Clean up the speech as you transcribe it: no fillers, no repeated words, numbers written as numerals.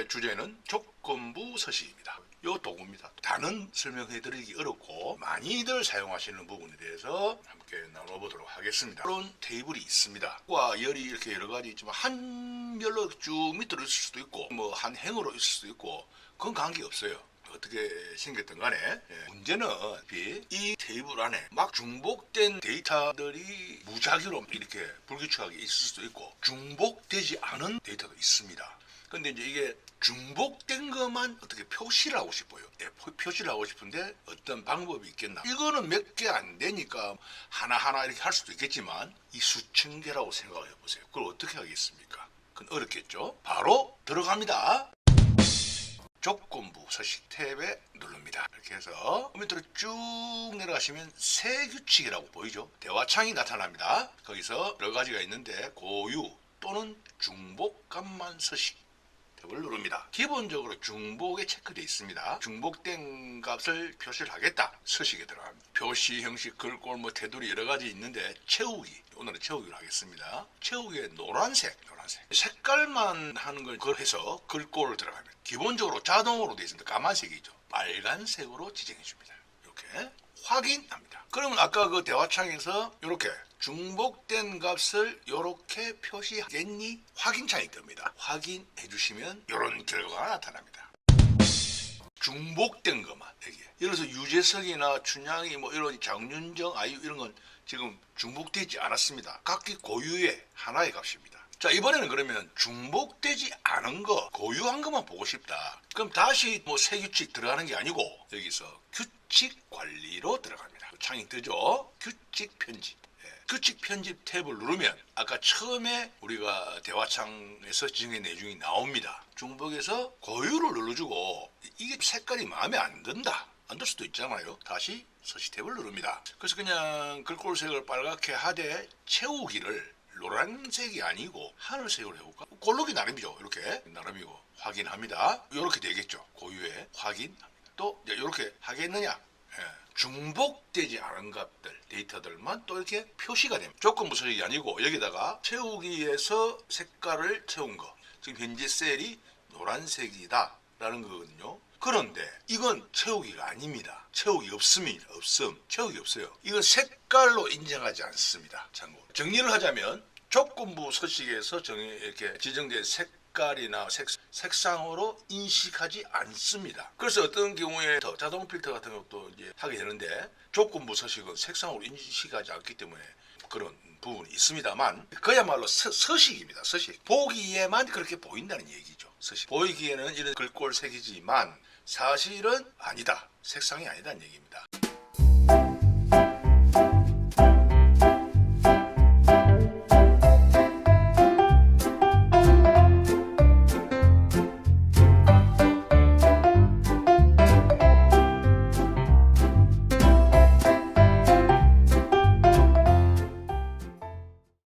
오늘의 주제는 조건부 서식입니다. 요 도구입니다. 다는 설명해드리기 어렵고 많이들 사용하시는 부분에 대해서 함께 나눠보도록 하겠습니다. 이런 테이블이 있습니다. 과 열이 이렇게 여러 가지 있지만 한 열로 쭉 밑으로 있을 수도 있고 뭐 한 행으로 있을 수도 있고 그건 관계없어요. 어떻게 생겼든 간에 문제는 이 테이블 안에 막 중복된 데이터들이 무작위로 이렇게 불규칙하게 있을 수도 있고 중복되지 않은 데이터도 있습니다. 근데 이제 이게 중복된 것만 어떻게 표시를 하고 싶어요. 표시를 하고 싶은데 어떤 방법이 있겠나. 이거는 몇 개 안 되니까 하나하나 이렇게 할 수도 있겠지만 이 수천 개라고 생각을 해보세요. 그걸 어떻게 하겠습니까? 그건 어렵겠죠. 바로 들어갑니다. 조건부 서식 탭에 누릅니다. 이렇게 해서 밑으로 쭉 내려가시면 새 규칙이라고 보이죠. 대화창이 나타납니다. 거기서 여러 가지가 있는데 고유 또는 중복값만 서식 탭을 누릅니다. 기본적으로 중복에 체크되어 있습니다. 중복된 값을 표시를 하겠다. 서식에 들어갑니다. 표시 형식, 글꼴, 테두리 여러 가지 있는데 채우기. 오늘은 채우기를 하겠습니다. 채우기에 노란색. 색깔만 하는 걸 해서 글꼴을 들어갑니다. 기본적으로 자동으로 되어 있습니다. 까만색이죠. 빨간색으로 지정해 줍니다. 이렇게 확인합니다. 그러면 아까 그 대화창에서 이렇게 중복된 값을 이렇게 표시하겠니? 확인창이 뜹니다. 확인해 주시면 이런 결과가 나타납니다. 중복된 것만 여기. 예를 들어서 유재석이나 춘향이 이런 장윤정, 아이유 이런 건 지금 중복되지 않았습니다. 각기 고유의 하나의 값입니다. 자, 이번에는 그러면 중복되지 않은 거, 고유한 것만 보고 싶다. 그럼 다시 새 규칙 들어가는 게 아니고 여기서 규칙 관리로 들어갑니다. 창이 뜨죠? 규칙 편집. 규칙 편집 탭을 누르면 아까 처음에 우리가 대화창에서 지정의 내용이 나옵니다. 중복에서 고유를 눌러주고 이게 색깔이 마음에 안 든다. 안 들 수도 있잖아요. 다시 서식 탭을 누릅니다. 그래서 그냥 글꼴색을 빨갛게 하되 채우기를 노란색이 아니고 하늘색으로 해볼까? 고르기 나름이죠. 이렇게 나름이고 확인합니다. 이렇게 되겠죠. 고유에 확인합니다. 또 이렇게 하겠느냐? 중복되지 않은 값들, 데이터들만 또 이렇게 표시가 됩니다. 조건부 서식이 아니고 여기다가 채우기에서 색깔을 채운 거. 지금 현재 셀이 노란색이다 라는 거거든요. 그런데 이건 채우기가 아닙니다. 채우기 없습니다. 채우기 없어요. 이건 색깔로 인정하지 않습니다. 참고 정리를 하자면 조건부 서식에서 이렇게 지정된 색깔이나 색상으로 인식하지 않습니다. 그래서 어떤 경우에 자동 필터 같은 것도 이제 하게 되는데 조건부 서식은 색상으로 인식하지 않기 때문에 그런 부분이 있습니다만 그야말로 서식입니다. 서식. 보기에만 그렇게 보인다는 얘기죠. 서식. 보이기에는 이런 글꼴 색이지만 사실은 아니다. 색상이 아니다는 얘기입니다.